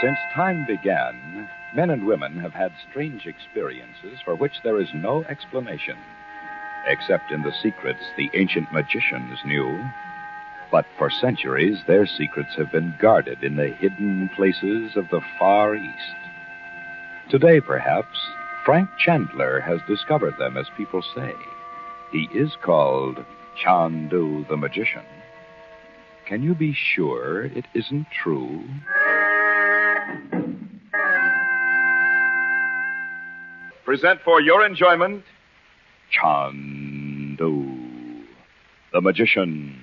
Since time began, men and women have had strange experiences for which there is no explanation, except in the secrets the ancient magicians knew. But for centuries, their secrets have been guarded in the hidden places of the Far East. Today, perhaps, Frank Chandler has discovered them, as people say. He is called Chandu the Magician. Can you be sure it isn't true? Present for your enjoyment, Chandu the Magician.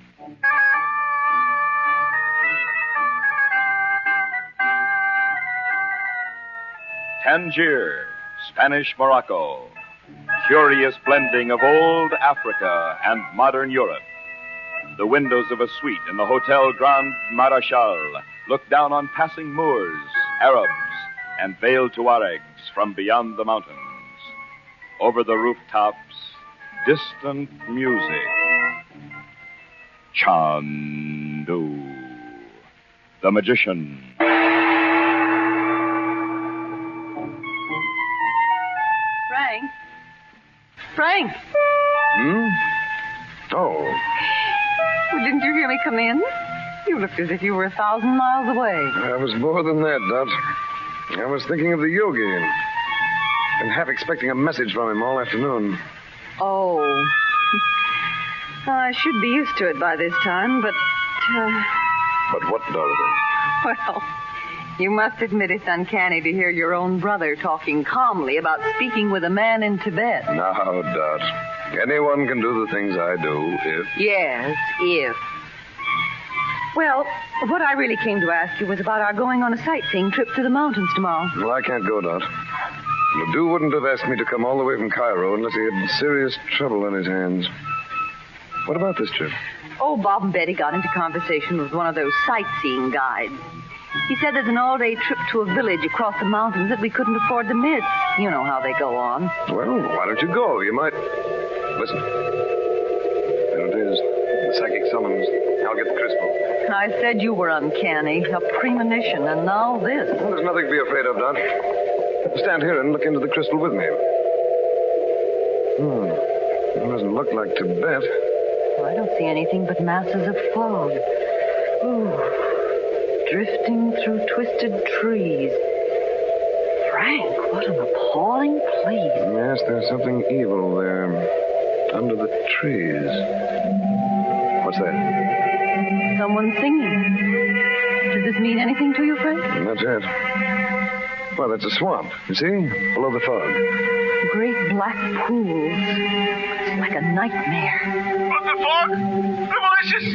Tangier, Spanish Morocco. Curious blending of old Africa and modern Europe. The windows of a suite in the Hotel Grand Marachal look down on passing Moors, Arabs, and veiled Tuaregs from beyond the mountains. Over the rooftops, distant music. Chandu, the Magician. Frank! Oh. Well, didn't you hear me come in? You looked as if you were 1,000 miles away. I was more than that, Dot. I was thinking of the yogi. Been half expecting a message from him all afternoon. Oh. Well, I should be used to it by this time, but... But what, Dorothy? Well, you must admit it's uncanny to hear your own brother talking calmly about speaking with a man in Tibet. Now, Dot, anyone can do the things I do if... Yes, if. Well, what I really came to ask you was about our going on a sightseeing trip to the mountains tomorrow. Well, I can't go, Dot. Ledoux wouldn't have asked me to come all the way from Cairo unless he had serious trouble on his hands. What about this trip? Oh, Bob and Betty got into conversation with one of those sightseeing guides. He said there's an all-day trip to a village across the mountains that we couldn't afford to miss. You know how they go on. Well, why don't you go? You might... Listen. There it is. The psychic summons. I'll get the crystal. I said you were uncanny. A premonition, and now this. Well, there's nothing to be afraid of, Dot. Stand here and look into the crystal with me. It doesn't look like Tibet. Well, I don't see anything but masses of fog. Ooh. Drifting through twisted trees. Frank, what an appalling place. Yes, there's something evil there. Under the trees. What's that? Someone singing. Does this mean anything to you, Frank? Not yet. Well, that's a swamp. You see? Below the fog. Great black pools. It's like a nightmare. But the fog? The voices?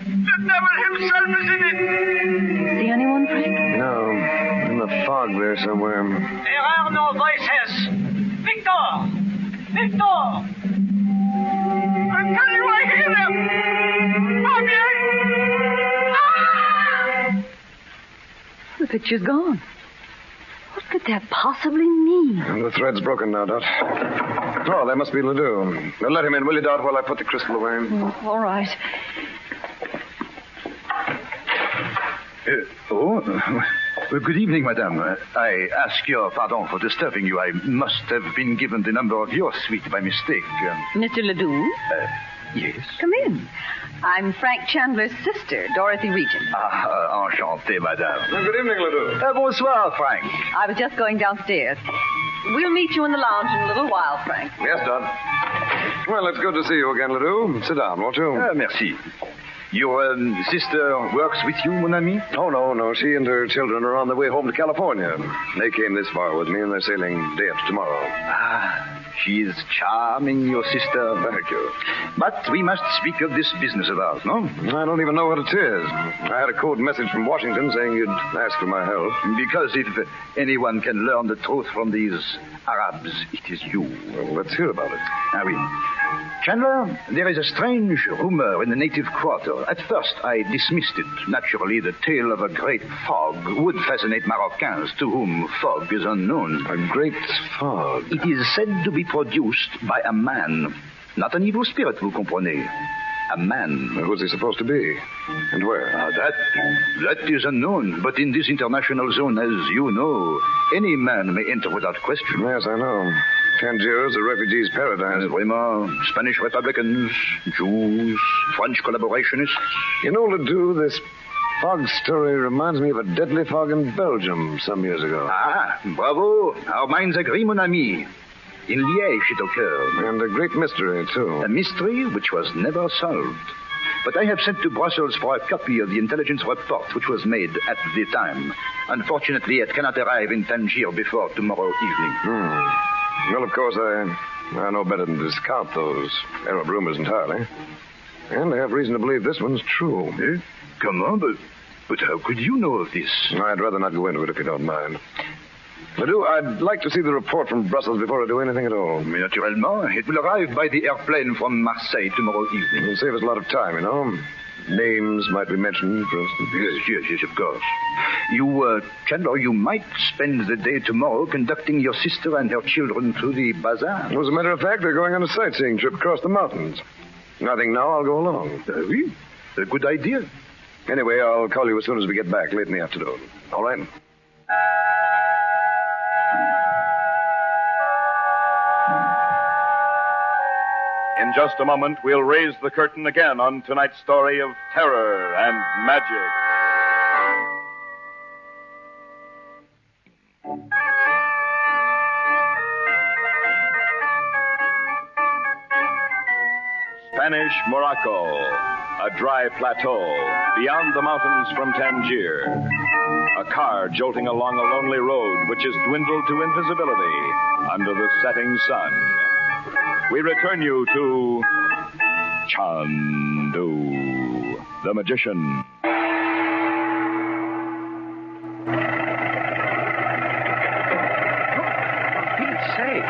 The devil himself is in it. See anyone, Frank? No. In the fog there somewhere. There are no voices. Victor! Victor! I'm telling you, I hear them. Fabian! The picture's gone. What could that possibly mean? And the thread's broken now, Dot. Oh, that must be Ledoux. Now let him in, will you, Dot, while I put the crystal away? Oh, all right. Good evening, madame. I ask your pardon for disturbing you. I must have been given the number of your suite by mistake. Mr. Ledoux? Yes. Come in. I'm Frank Chandler's sister, Dorothy Regent. Enchanté, madame. Well, good evening, Ledoux. Bonsoir, Frank. I was just going downstairs. We'll meet you in the lounge in a little while, Frank. Yes, Dot. Well, it's good to see you again, Ledoux. Sit down, won't you? Merci. Your sister works with you, mon ami? Oh, no. She and her children are on their way home to California. They came this far with me, and they're sailing day after tomorrow. She is charming, your sister. Thank you. But we must speak of this business of ours, no? I don't even know what it is. I had a code message from Washington saying you'd ask for my help. Because if anyone can learn the truth from these Arabs, it is you. Well, let's hear about it. Oui. Chandler, there is a strange rumor in the native quarter. At first, I dismissed it. Naturally, the tale of a great fog would fascinate Moroccans, to whom fog is unknown. A great fog? It is said to be produced by a man. Not an evil spirit, vous comprenez. A man. Who's he supposed to be? And where? That is unknown. But in this international zone, as you know, any man may enter without question. Yes, I know. Tangier is a refugee's paradise. Vraiment, Spanish Republicans, Jews, French collaborationists. You know, Ledoux, this fog story reminds me of a deadly fog in Belgium some years ago. Ah, bravo. Our minds agree, mon ami. In Liège it occurred. And a great mystery, too. A mystery which was never solved. But I have sent to Brussels for a copy of the intelligence report which was made at the time. Unfortunately, it cannot arrive in Tangier before tomorrow evening. Well, of course, I know better than to discount those Arab rumors entirely. And I have reason to believe this one's true. Eh? Come on, but how could you know of this? I'd rather not go into it if you don't mind. Ledoux, I'd like to see the report from Brussels before I do anything at all. Naturellement. It will arrive by the airplane from Marseille tomorrow evening. It'll save us a lot of time, you know. Names might be mentioned, for instance. Yes, of course. You, Chandler, you might spend the day tomorrow conducting your sister and her children to the bazaar. As a matter of fact, they're going on a sightseeing trip across the mountains. I think now I'll go along. Oui. A good idea. Anyway, I'll call you as soon as we get back late in the afternoon. All right? In just a moment, we'll raise the curtain again on tonight's story of terror and magic. Spanish Morocco, a dry plateau beyond the mountains from Tangier. A car jolting along a lonely road which has dwindled to invisibility under the setting sun. We return you to Chandu, the magician. Pete's sake.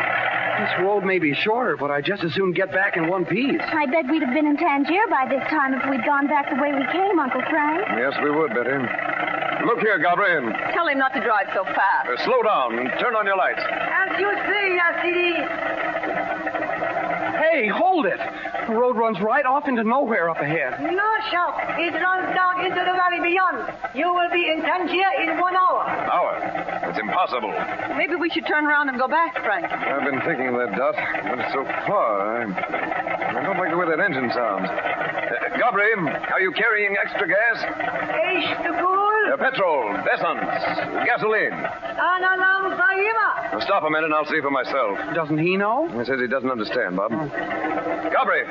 This road may be shorter, but I'd just as soon get back in one piece. I bet we'd have been in Tangier by this time if we'd gone back the way we came, Uncle Frank. Yes, we would, Betty. Look here, Gabriel. Tell him not to drive so fast. Slow down and turn on your lights. As you say, Yassidi. Hey, hold it! The road runs right off into nowhere up ahead. No, Shop. It runs down into the valley beyond. You will be in Tangier in 1 hour. Hour? It's impossible. Maybe we should turn around and go back, Frank. I've been thinking of that, Dot. But it's so far. I don't like the way that engine sounds. Gabriel, are you carrying extra gas? Eich to cool. Petrol, essence, gasoline. Analam Faima. Now stop a minute and I'll see for myself. Doesn't he know? He says he doesn't understand, Bob. Gabriel,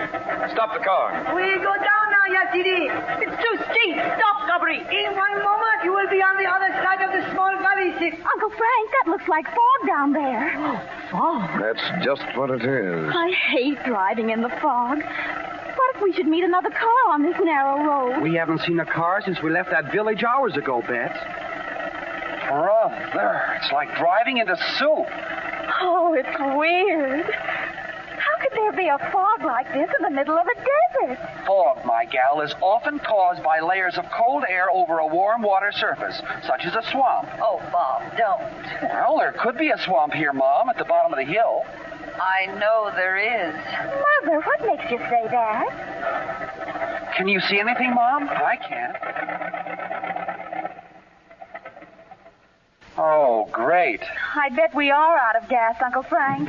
stop the car. We go down now, Yassidi. It's too steep. Stop, Gabri. In 1 moment, you will be on the other side of the small valley, sis. Uncle Frank, that looks like fog down there. Fog. That's just what it is. I hate driving in the fog. What if we should meet another car on this narrow road? We haven't seen a car since we left that village hours ago, Bet. Brother, it's like driving into soup. Oh, it's weird. How could there be a fog like this in the middle of a desert? Fog, my gal, is often caused by layers of cold air over a warm water surface, such as a swamp. Oh, Bob, don't. Well, there could be a swamp here, Mom, at the bottom of the hill. I know there is. Mother, what makes you say that? Can you see anything, Mom? I can't. Oh, great. I bet we are out of gas, Uncle Frank.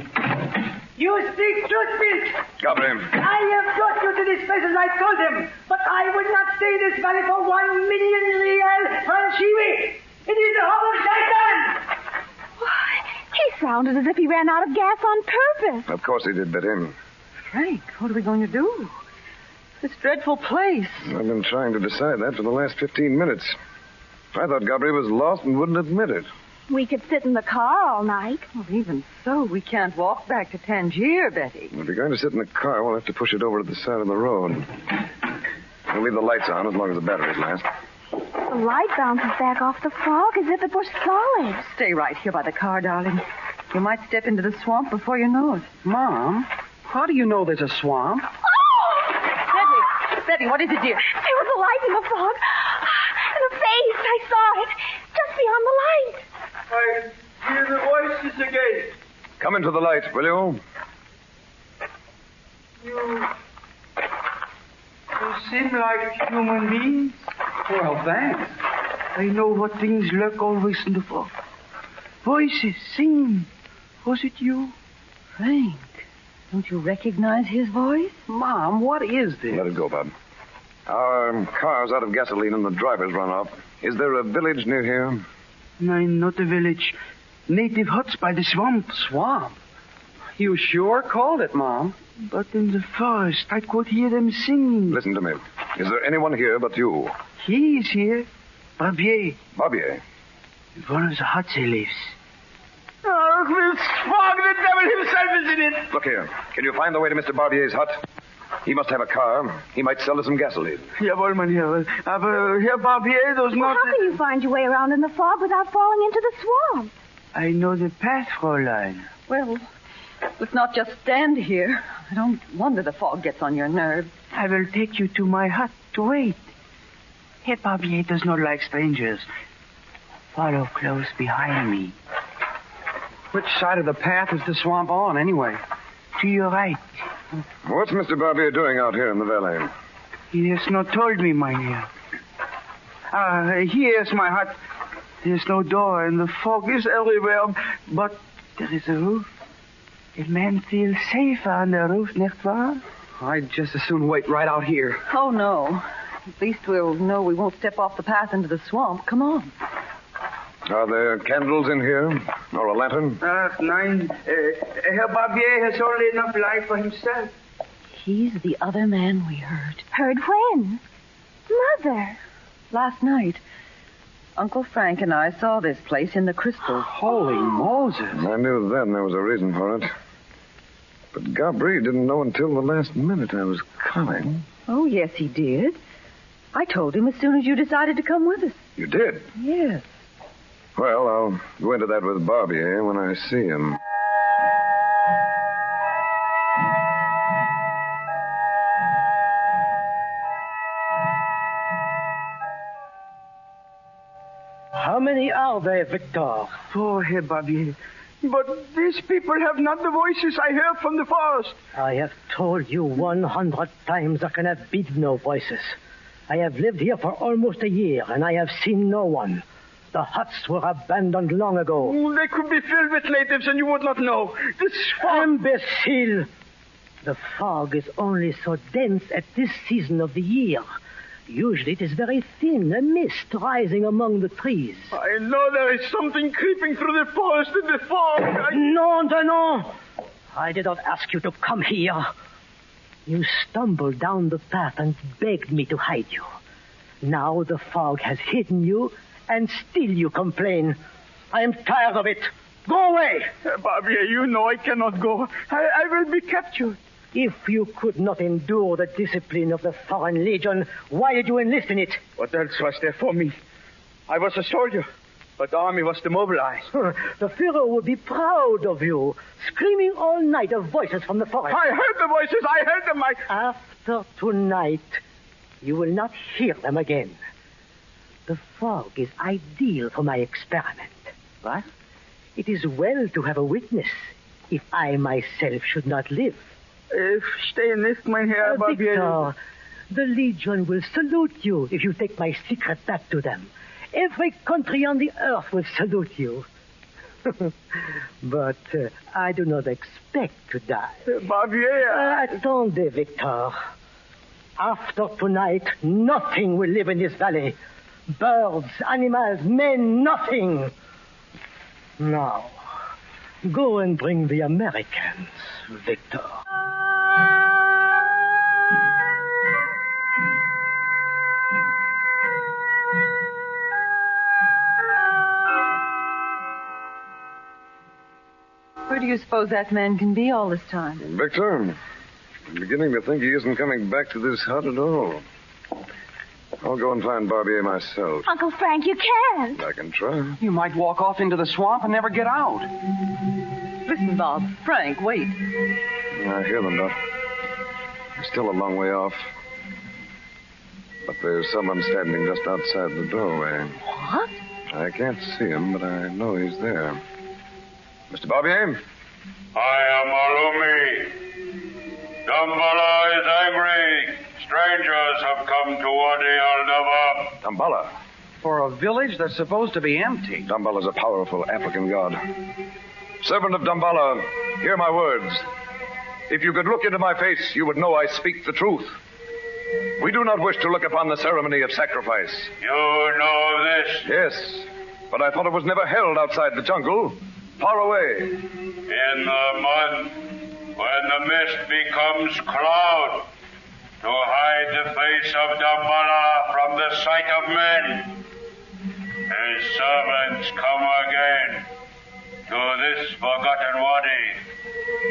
You speak truth, Bill. Gabriel. I have brought you to this place as I told him, but I would not stay in this valley for 1 million real franchivi. It is the home of Shaitan. He sounded as if he ran out of gas on purpose. Of course he did, Betty. Frank, what are we going to do? This dreadful place. I've been trying to decide that for the last 15 minutes. I thought Gabriel was lost and wouldn't admit it. We could sit in the car all night. Well, even so, we can't walk back to Tangier, Betty. If you're going to sit in the car, we'll have to push it over to the side of the road. We'll leave the lights on as long as the batteries last. The light bounces back off the fog as if it were solid. Stay right here by the car, darling. You might step into the swamp before you know it. Mom, how do you know there's a swamp? Betty, what is it, dear? There was a light in the fog. And a face. I saw it. Just beyond the light. I hear the voices again. Come into the light, will you? seem like human beings. Well, thanks. I know what things lurk always in the fog. Voices, singing. Was it you? Frank, don't you recognize his voice? Mom, what is this? Let it go, Bob. Our car's out of gasoline and the driver's run off. Is there a village near here? No, not a village. Native huts by the swamp. Swamp? You sure called it, Mom. But in the forest, I could hear them singing. Listen to me. Is there anyone here but you? He is here. Barbier. Barbier? In one of the huts he lives. Oh, this fog, the devil himself is in it. Look here. Can you find the way to Mr. Barbier's hut? He must have a car. He might sell us some gasoline. Jawohl, mein Herr. Aber Herr Barbier does Well, not... how can you find your way around in the fog without falling into the swamp? I know the path, Fräulein. Well, let's not just stand here. I don't wonder the fog gets on your nerves. I will take you to my hut to wait. Herr Barbier does not like strangers. Follow close behind me. Which side of the path is the swamp on, anyway? To your right. What's Mr. Barbier doing out here in the valley? He has not told me, mein Herr. Here's my hut. There's no door, and the fog is everywhere. But there is a roof. A man feels safer on the roof, nicht wahr? I'd just as soon wait right out here. Oh, no. At least we'll know we won't step off the path into the swamp. Come on. Are there candles in here? Or a lantern? Nein. Herr Barbier has only enough light for himself. He's the other man we heard. Heard when? Mother. Last night, Uncle Frank and I saw this place in the crystal. Holy Moses. I knew then there was a reason for it. But Gabri didn't know until the last minute I was coming. Oh, yes, he did. I told him as soon as you decided to come with us. You did? Yes. Well, I'll go into that with Barbier when I see him. How many are there, Victor? Poor Herr Barbier. But these people have not the voices I heard from the forest. I have told you 100 times there can have been no voices. I have lived here for almost a year, and I have seen no one. The huts were abandoned long ago. They could be filled with natives, and you would not know. This fog... Imbecile! The fog is only so dense at this season of the year. Usually it is very thin, a mist rising among the trees. I know there is something creeping through the forest in the fog. No. I did not ask you to come here. You stumbled down the path and begged me to hide you. Now the fog has hidden you, and still you complain. I am tired of it. Go away. Barbier, you know I cannot go. I will be captured. If you could not endure the discipline of the Foreign Legion, why did you enlist in it? What else was there for me? I was a soldier, but the army was demobilized. The Führer would be proud of you, screaming all night of voices from the forest. I heard the voices. I heard them. After tonight, you will not hear them again. The fog is ideal for my experiment. What? It is well to have a witness if I myself should not live. Stay nicht, mein Herr Barbier. Victor, the Legion will salute you if you take my secret back to them. Every country on the earth will salute you. But I do not expect to die. Barbier... Attendez, Victor. After tonight, nothing will live in this valley. Birds, animals, men, nothing. Now, go and bring the Americans, Victor. Where do you suppose that man can be all this time? Victor, I'm beginning to think he isn't coming back to this hut at all. I'll go and find Barbier myself. Uncle Frank, you can't. I can try. You might walk off into the swamp and never get out. Listen, Bob. Frank, wait. I hear them, Dot. They're still a long way off. But there's someone standing just outside the doorway. What? I can't see him, but I know he's there. Mr. Barbier? I am Malumi. Dambala is angry. Strangers have come to Wadi al-Naba. Damballa. For a village that's supposed to be empty. Damballa's a powerful African god. Servant of Damballa, hear my words. If you could look into my face, you would know I speak the truth. We do not wish to look upon the ceremony of sacrifice. You know this? Yes, but I thought it was never held outside the jungle, far away. In the month when the mist becomes cloud, to hide the face of Damballa from the sight of men. His servants come again to this forgotten wadi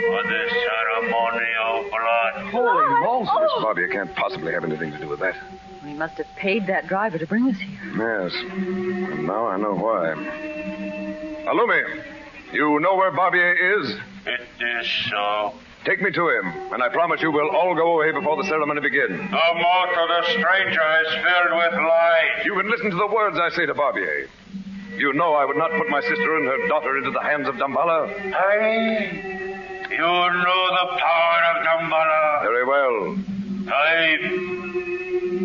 for the ceremony of blood. Holy Moses. Miss Bobby can't possibly have anything to do with that. We must have paid that driver to bring us here. Yes, and now I know why. Alumi, you know where Barbier is? It is so. Take me to him, and I promise you we'll all go away before the ceremony begins. The mouth of the stranger is filled with lies. You can listen to the words I say to Barbier. You know I would not put my sister and her daughter into the hands of Damballa. You know the power of Damballa. Very well.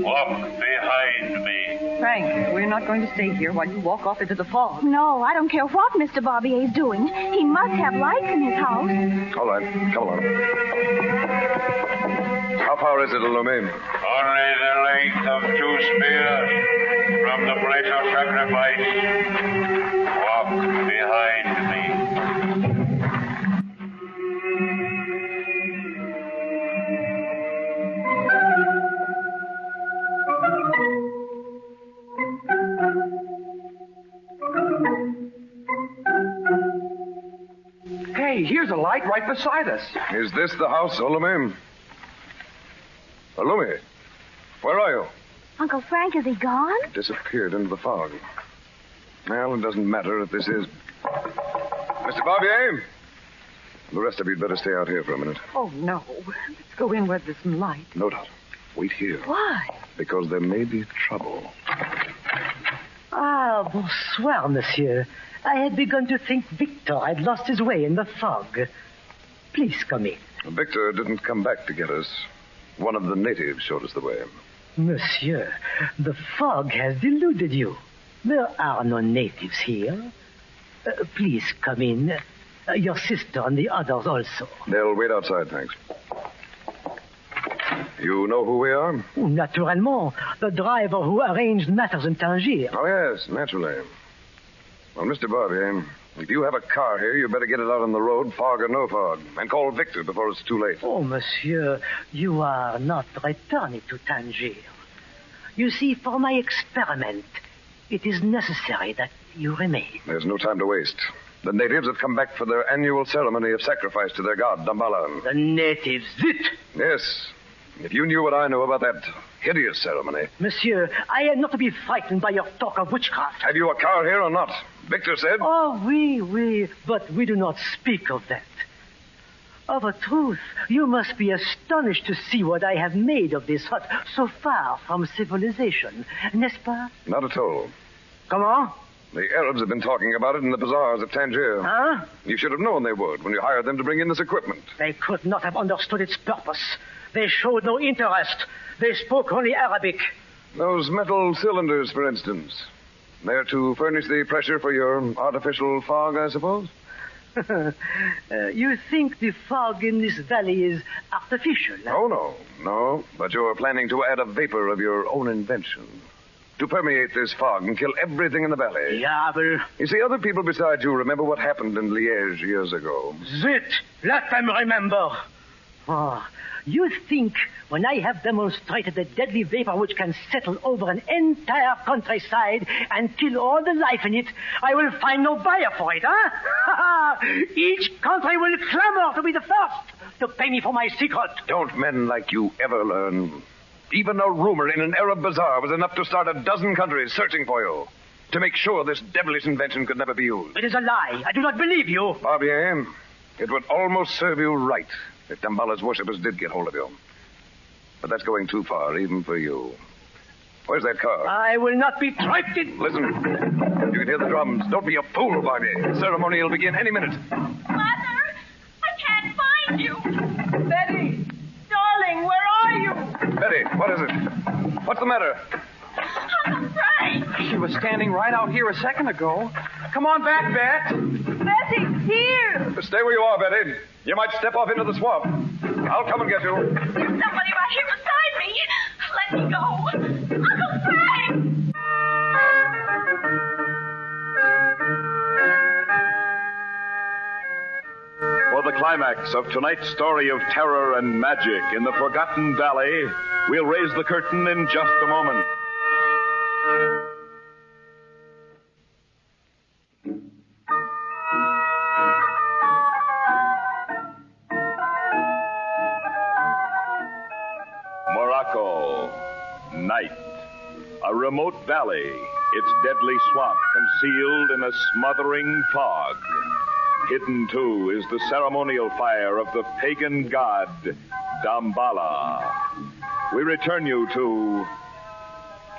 Walk behind me. Frank, we're not going to stay here while you walk off into the fog. No, I don't care what Mr. Barbier's doing. He must have lights in his house. All right, come along. How far is it, Alumi? Only the length of 2 spears from the place of sacrifice. Walk behind me. Hey, here's a light right beside us. Is this the house, Alumi? Alumi, where are you? Uncle Frank, is he gone? Disappeared into the fog. Well, it doesn't matter if this is... Mr. Barbier? The rest of you'd better stay out here for a minute. Oh, no. Let's go in where there's some light. No doubt. Wait here. Why? Because there may be trouble. Ah, bonsoir, monsieur. I had begun to think Victor had lost his way in the fog. Please come in. Victor didn't come back to get us. One of the natives showed us the way. Monsieur, the fog has deluded you. There are no natives here. Please come in. Your sister and the others also. They'll wait outside, thanks. You know who we are? Naturellement. The driver who arranged matters in Tangier. Oh, yes, naturally. Well, Mr. Barbier, if you have a car here, you better get it out on the road, fog or no fog, and call Victor before it's too late. Oh, monsieur, you are not returning to Tangier. You see, for my experiment, it is necessary that you remain. There's no time to waste. The natives have come back for their annual ceremony of sacrifice to their god, Damballa. The natives, zit! Yes. If you knew what I know about that hideous ceremony... Monsieur, I am not to be frightened by your talk of witchcraft. Have you a car here or not? Victor said... Oh, oui, but we do not speak of that. Of a truth, you must be astonished to see what I have made of this hut so far from civilization, n'est-ce pas? Not at all. Comment? The Arabs have been talking about it in the bazaars of Tangier. Huh? You should have known they would when you hired them to bring in this equipment. They could not have understood its purpose. They showed no interest. They spoke only Arabic. Those metal cylinders, for instance. They're to furnish the pressure for your artificial fog, I suppose? You think the fog in this valley is artificial? Huh? Oh, no. But you're planning to add a vapor of your own invention. To permeate this fog and kill everything in the valley. Diable. You see, other people besides you remember what happened in Liège years ago. Zit! Let them remember. Oh, you think when I have demonstrated the deadly vapor which can settle over an entire countryside and kill all the life in it, I will find no buyer for it, huh? Each country will clamor to be the first to pay me for my secret. Don't men like you ever learn? Even a rumor in an Arab bazaar was enough to start a dozen countries searching for you, to make sure this devilish invention could never be used. It is a lie. I do not believe you. Barbier, it would almost serve you right if Damballa's worshippers did get hold of you. But that's going too far, even for you. Where's that car? I will not be tricked. Listen, you can hear the drums. Don't be a fool, Barbier. The ceremony will begin any minute. Mother, I can't find you. Betty! Darling, where are you? Betty! Betty, what is it? What's the matter? Uncle Frank! She was standing right out here a second ago. Come on back, Bet. Betty's here! Stay where you are, Betty. You might step off into the swamp. I'll come and get you. There's somebody right here beside me. Let me go. Uncle Frank! For the climax of tonight's story of terror and magic in the Forgotten Valley, we'll raise the curtain in just a moment. Morocco, night. A remote valley, its deadly swamp concealed in a smothering fog. Hidden, too, is the ceremonial fire of the pagan god Damballa. We return you to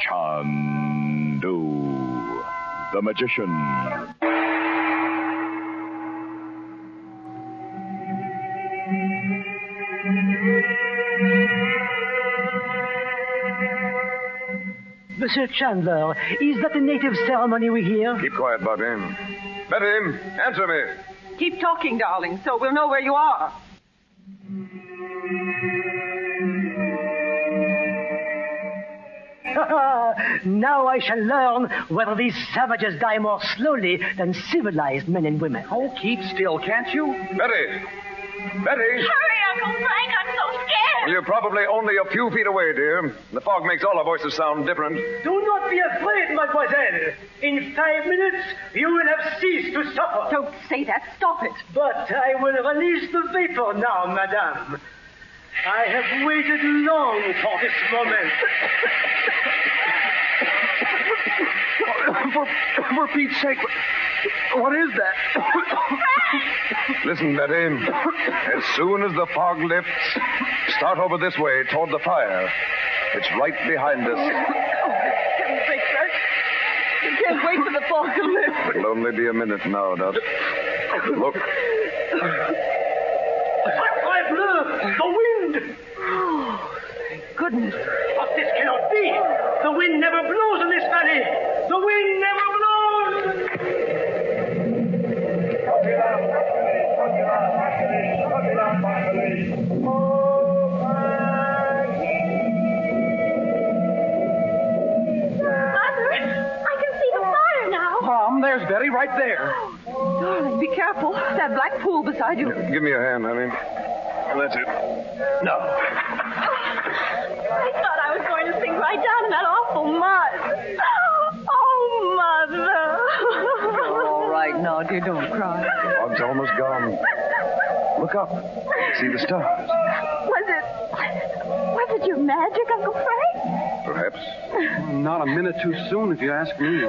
Chandu, the magician. Monsieur Chandler, is that a native ceremony we hear? Keep quiet, Bobby. Betty, answer me. Keep talking, darling, so we'll know where you are. Now I shall learn whether these savages die more slowly than civilized men and women. Oh, keep still, can't you? Betty! Betty! Hurry, Uncle Frank, I'm so scared. You're probably only a few feet away, dear. The fog makes all our voices sound different. Do not be afraid, mademoiselle. In 5 minutes, you will have ceased to suffer. Don't say that. Stop it. But I will release the vapor now, madame. I have waited long for this moment. For Pete's sake, what is that? Listen, Betty. As soon as the fog lifts, start over this way toward the fire. It's right behind us. Heaven's sake, Frank. You can't wait for the fog to lift. It'll only be a minute now, Dot. Look. The wind! Oh, thank goodness. But this cannot be. The wind never blows in this valley. The wind never blows. Mother, I can see the fire now. Mom, there's Betty right there. Darling, be careful. That black pool beside you. Give me your hand, honey. That's it. No. I thought I was going to sink right down in that awful mud. Oh, Mother. All right, now, dear, don't cry. The fog's almost gone. Look up. See the stars. Was it your magic, Uncle Frank? Perhaps. Not a minute too soon, if you ask me.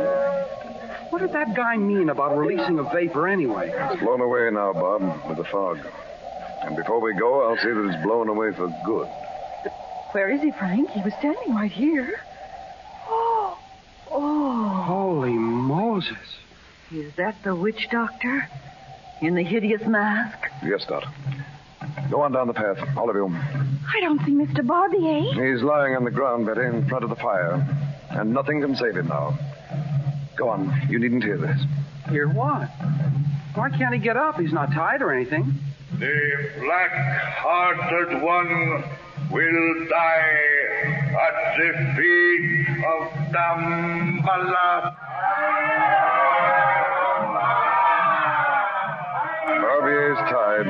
What did that guy mean about releasing a vapor anyway? It's blown away now, Bob, with the fog. And before we go, I'll see that it's blown away for good. Where is he, Frank? He was standing right here. Oh. Holy Moses. Is that the witch doctor? In the hideous mask? Yes, Dot. Go on down the path, all of you. I don't see Mr. Barbier. He's lying on the ground, Betty, in front of the fire. And nothing can save him now. Go on. You needn't hear this. Hear what? Why can't he get up? He's not tied or anything. The black-hearted one will die at the feet of Damballa. Barbier is tied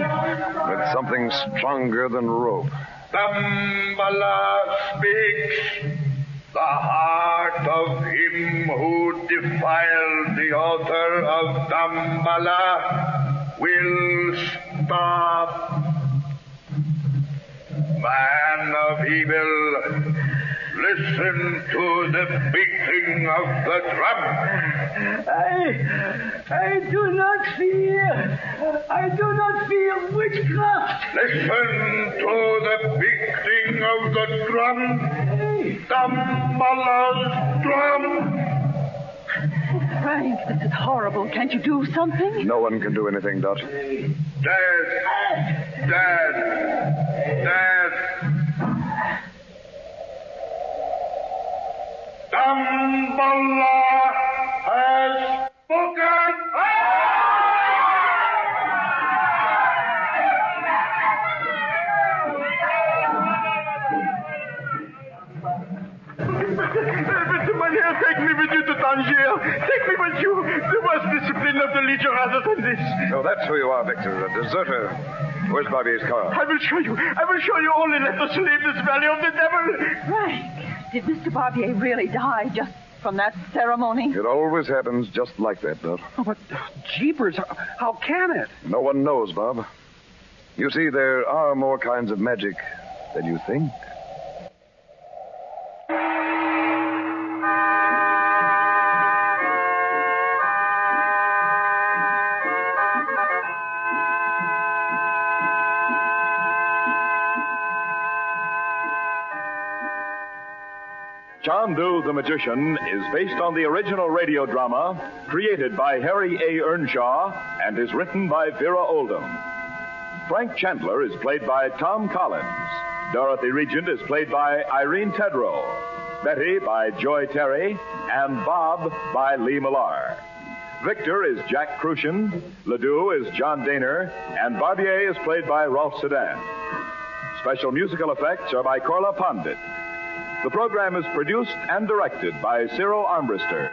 with something stronger than rope. Damballa speaks. The heart of him who defiled the altar of Damballa will stop. Man of evil, listen to the beating of the drum. I do not fear witchcraft. Listen to the beating of the drum. Damballa's drum. Frank, this is horrible. Can't you do something? No one can do anything, Dot. Dead. Damballa has spoken. Mr. Mynheer, take me with you to Tangier. Take me with you. There was discipline of the Legion rather than this. So that's who you are, Victor, a deserter. Where's Bobby's car? I will show you. I will show you. Only let us leave this valley of the devil. Frank, did Mr. Barbier really die just from that ceremony? It always happens just like that, Dot. Oh, but jeepers, how can it? No one knows, Bob. You see, there are more kinds of magic than you think. Chandu the Magician is based on the original radio drama created by Harry A. Earnshaw and is written by Vera Oldham. Frank Chandler is played by Tom Collins. Dorothy Regent is played by Irene Tedrow. Betty by Joy Terry. And Bob by Lee Millar. Victor is Jack Crucian. Ledoux is John Daner. And Barbier is played by Rolf Sedan. Special musical effects are by Corla Pondit. The program is produced and directed by Cyril Armbruster.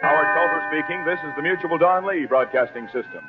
Howard Colfer speaking. This is the Mutual Don Lee Broadcasting System.